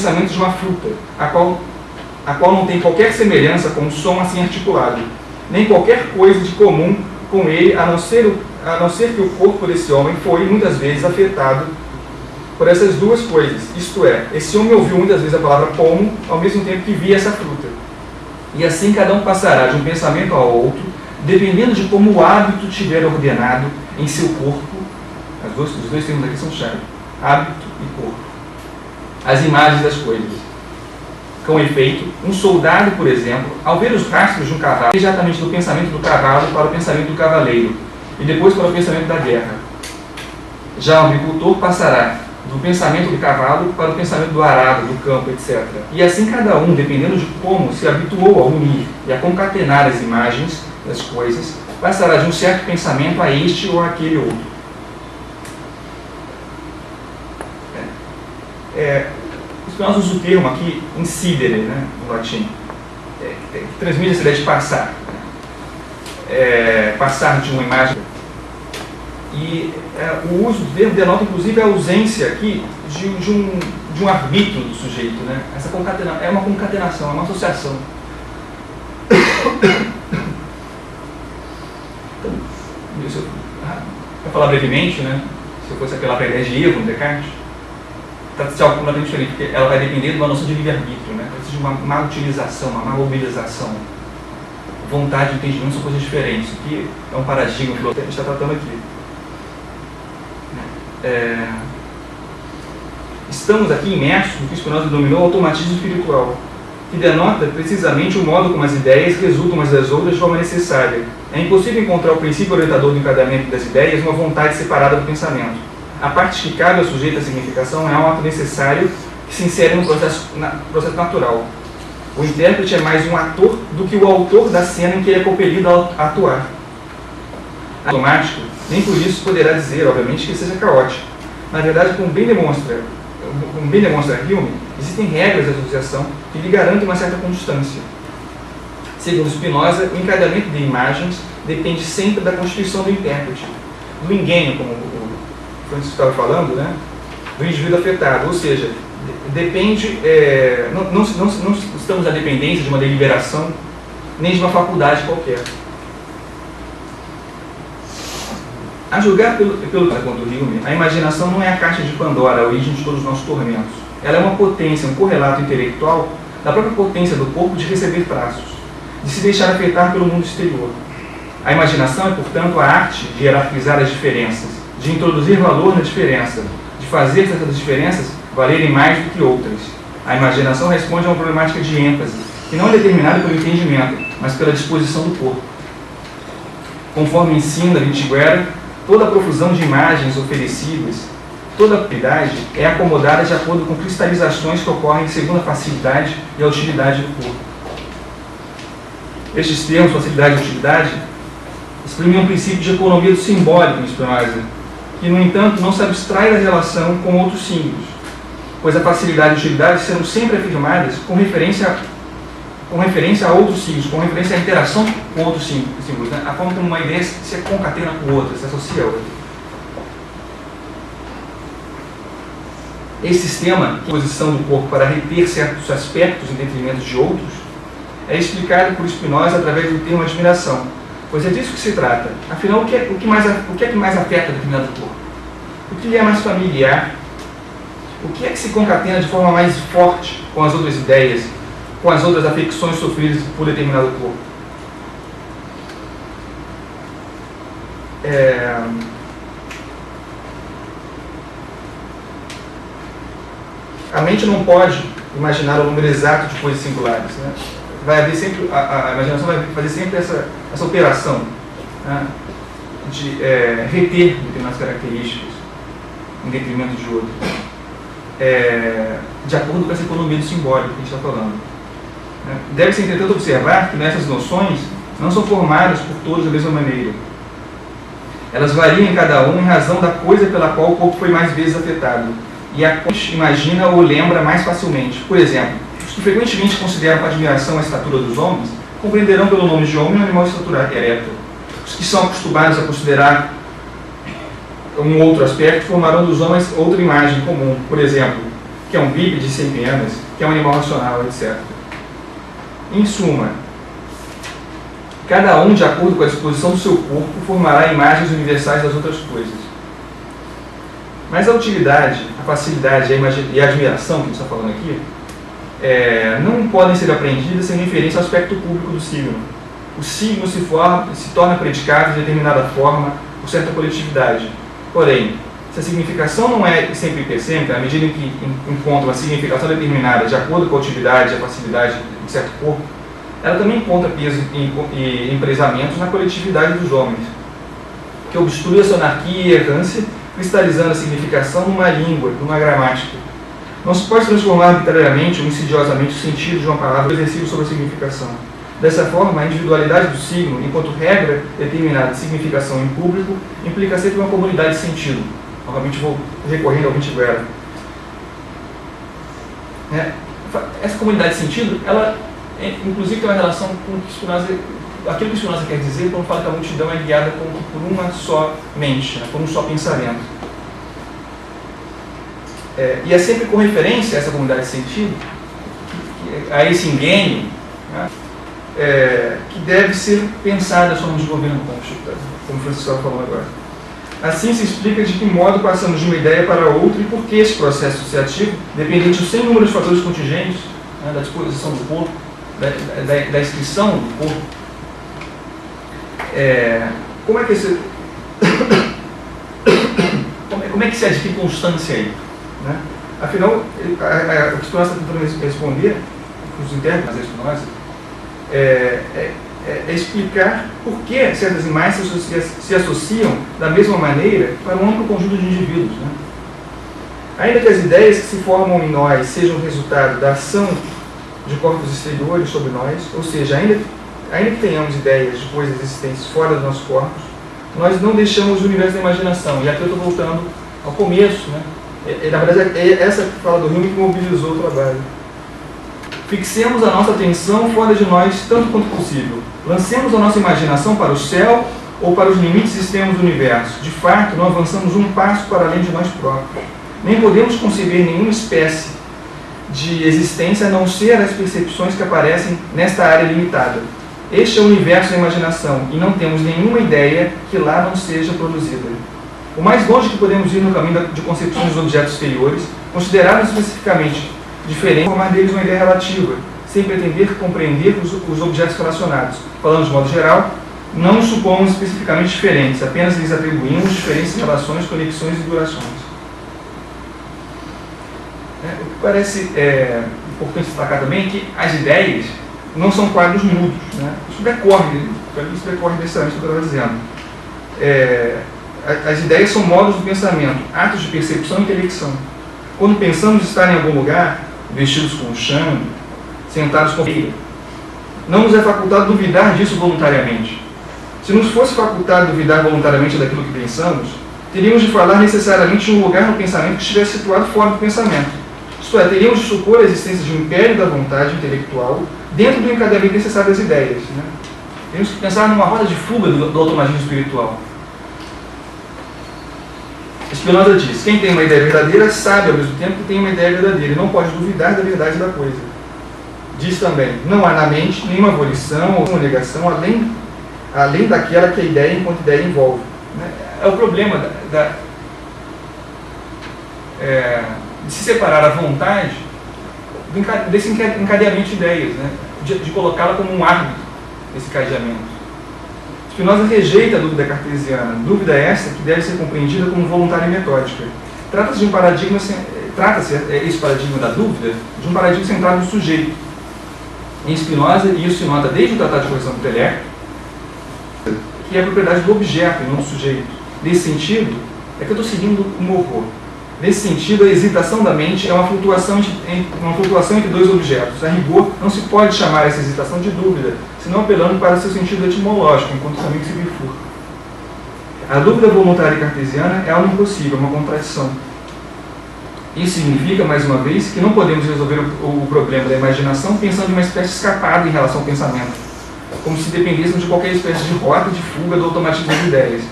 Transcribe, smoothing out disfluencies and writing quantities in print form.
pensamento de uma fruta, a qual não tem qualquer semelhança com um som assim articulado, nem qualquer coisa de comum com ele, a não ser que o corpo desse homem foi, muitas vezes, afetado por essas duas coisas. Isto é, esse homem ouviu muitas vezes a palavra pomo, ao mesmo tempo que via essa fruta. E assim cada um passará de um pensamento ao outro, dependendo de como o hábito tiver ordenado em seu corpo. Os dois termos aqui são chave: hábito e corpo. As imagens das coisas. Com efeito, um soldado, por exemplo, ao ver os rastros de um cavalo, imediatamente do pensamento do cavalo para o pensamento do cavaleiro, e depois para o pensamento da guerra. Já o agricultor passará do pensamento do cavalo para o pensamento do arado, do campo, etc. E assim cada um, dependendo de como se habituou a unir e a concatenar as imagens das coisas, passará de um certo pensamento a este ou aquele outro. Nós usamos o termo aqui incidere, né, no latim, que transmite essa ideia de passar. Passar de uma imagem. E o uso do termo denota, inclusive, a ausência aqui de um arbítrio do sujeito. Né? Essa é uma concatenação, é uma associação. Então, para falar brevemente, né, se eu fosse apelar para a ideia de Evo, no Descartes, trata-se de algo completamente diferente, porque ela vai depender de uma noção de livre-arbítrio, né? Trata-se de uma má utilização, uma má mobilização. Vontade e entendimento são coisas diferentes. O que é um paradigma que a gente está tratando aqui. Estamos aqui imersos no que Spinoza denominou automatismo espiritual, que denota precisamente o modo como as ideias resultam umas das outras de forma necessária. É impossível encontrar o princípio orientador do encadeamento das ideias numa vontade separada do pensamento. A parte que cabe ao sujeito à significação é um ato necessário que se insere no processo natural. O intérprete é mais um ator do que o autor da cena em que ele é compelido a atuar. Automático, nem por isso poderá dizer, obviamente, que seja caótico. Na verdade, como bem demonstra Hume, existem regras de associação que lhe garantem uma certa constância. Segundo Spinoza, o encadeamento de imagens depende sempre da constituição do intérprete, do engenho, como o Francisco estava falando, né? Do indivíduo afetado, ou seja, depende, não estamos à dependência de uma deliberação, nem de uma faculdade qualquer. A julgar pelo conto do Hume, a imaginação não é a caixa de Pandora, a origem de todos os nossos tormentos. Ela é uma potência, um correlato intelectual da própria potência do corpo de receber traços, de se deixar afetar pelo mundo exterior. A imaginação é, portanto, a arte de hierarquizar as diferenças, de introduzir valor na diferença, de fazer certas diferenças valerem mais do que outras. A imaginação responde a uma problemática de ênfase, que não é determinada pelo entendimento, mas pela disposição do corpo. Conforme ensina Vitiguera, toda a profusão de imagens oferecidas, toda a atividade é acomodada de acordo com cristalizações que ocorrem segundo a facilidade e a utilidade do corpo. Estes termos, facilidade e utilidade, exprimem um princípio de economia do simbólico em Spinoza, que, no entanto, não se abstrai da relação com outros símbolos, pois a facilidade e utilidade serão sempre afirmadas com referência a outros símbolos, com referência à interação com outros símbolos, né? A forma como uma ideia se concatena com outra, se associa a outra. Esse sistema, que é a posição do corpo para reter certos aspectos em detrimento de outros, é explicado por Spinoza através do termo admiração, pois é disso que se trata. Afinal, o que é que mais afeta determinado corpo? O que lhe é mais familiar? O que é que se concatena de forma mais forte com as outras ideias, com as outras afecções sofridas por determinado corpo? A mente não pode imaginar o número exato de coisas singulares, né? Vai haver sempre, a imaginação vai fazer sempre essa operação, né, de reter determinadas características em detrimento de outras, de acordo com essa economia do simbólico que a gente está falando. Deve-se, entretanto, observar que nessas noções não são formadas por todos da mesma maneira. Elas variam em cada um em razão da coisa pela qual o corpo foi mais vezes afetado, e a qual imagina ou lembra mais facilmente. Por exemplo, os que frequentemente consideram com admiração a estatura dos homens compreenderão pelo nome de homem um animal de estatura ereta. Os que são acostumados a considerar um outro aspecto formarão dos homens outra imagem comum. Por exemplo, que é um bípede sapiens, que é um animal racional, etc. Em suma, cada um, de acordo com a disposição do seu corpo, formará imagens universais das outras coisas. Mas a utilidade, a facilidade e a admiração que a gente está falando aqui não podem ser apreendidas sem referência ao aspecto público do signo. O signo se torna predicado de determinada forma por certa coletividade. Porém, se a significação não é sempre hipersêmica, à medida em que encontra uma significação determinada de acordo com a utilidade e a facilidade de certo corpo, ela também encontra peso e empresamentos na coletividade dos homens, que obstrui a sua anarquia e errância, cristalizando a significação numa língua, numa gramática. Não se pode transformar arbitrariamente ou insidiosamente o sentido de uma palavra exercível sobre a significação. Dessa forma, a individualidade do signo, enquanto regra determinada de significação em público, implica sempre uma comunidade de sentido. Novamente vou recorrendo ao Vitigüera. Essa comunidade de sentido, ela inclusive tem uma relação com o que aquilo que Spinoza quer dizer quando fala que a multidão é guiada por uma só mente, por um só pensamento. E é sempre com referência a essa comunidade de sentido, a esse engenho, que deve ser pensada as formas de governo, como o Francisco estava falando agora. Assim se explica de que modo passamos de uma ideia para outra e por que esse processo associativo, dependente do sem número de fatores contingentes, da disposição do corpo, da inscrição do corpo, como é que se adquire constância aí? Afinal, o que Spinoza está tentando responder, os intérpretes da Spinoza, é explicar por que certas imagens se associam da mesma maneira para um amplo conjunto de indivíduos. Ainda que as ideias que se formam em nós sejam resultado da ação de corpos exteriores sobre nós, ou seja, ainda que tenhamos ideias de coisas existentes fora dos nossos corpos, nós não deixamos o universo da imaginação. E aqui eu estou voltando ao começo, na verdade é essa fala do Hume que mobilizou o trabalho. Fixemos a nossa atenção fora de nós tanto quanto possível. Lancemos a nossa imaginação para o céu ou para os limites extremos do universo. De fato, não avançamos um passo para além de nós próprios. Nem podemos conceber nenhuma espécie de existência a não ser as percepções que aparecem nesta área limitada. Este é o universo da imaginação e não temos nenhuma ideia que lá não seja produzida. O mais longe que podemos ir no caminho de concepções dos objetos exteriores, considerados especificamente diferentes, formar deles uma ideia relativa, sem pretender compreender os objetos relacionados. Falando de modo geral, não os supomos especificamente diferentes, apenas lhes atribuímos diferentes relações, conexões e durações. O que parece importante destacar também é que as ideias não são quadros mudos. Isso decorre necessariamente do que eu estava dizendo. As ideias são modos do pensamento, atos de percepção e intelecção. Quando pensamos estar em algum lugar, vestidos com chão, sentados com feira, não nos é facultado duvidar disso voluntariamente. Se nos fosse facultado duvidar voluntariamente daquilo que pensamos, teríamos de falar necessariamente de um lugar no pensamento que estivesse situado fora do pensamento. Isto é, teríamos de supor a existência de um império da vontade intelectual dentro do encadeamento necessário das ideias. Teríamos que pensar numa roda de fuga do automatismo espiritual. Spinoza diz: quem tem uma ideia verdadeira sabe ao mesmo tempo que tem uma ideia verdadeira e não pode duvidar da verdade da coisa. Diz também: não há na mente nenhuma volição ou uma negação além daquela que a ideia enquanto ideia envolve. É o problema de se separar a vontade desse encadeamento de ideias, de colocá-la como um árbitro desse encadeamento. Spinoza rejeita a dúvida cartesiana, dúvida essa que deve ser compreendida como voluntária e metódica. Trata-se esse paradigma da dúvida de um paradigma centrado no sujeito. Em Spinoza, e isso se nota desde o Tratado de Correção do Intelecto, que é a propriedade do objeto e não do sujeito. Nesse sentido, é que eu estou seguindo um horror. Nesse sentido, a hesitação da mente é uma flutuação entre dois objetos. A rigor, não se pode chamar essa hesitação de dúvida, senão apelando para seu sentido etimológico, enquanto também se bifurca. A dúvida voluntária cartesiana é algo impossível, uma contradição. Isso significa, mais uma vez, que não podemos resolver o problema da imaginação pensando em uma espécie escapada em relação ao pensamento, como se dependêssemos de qualquer espécie de rota de fuga do automatismo das ideias.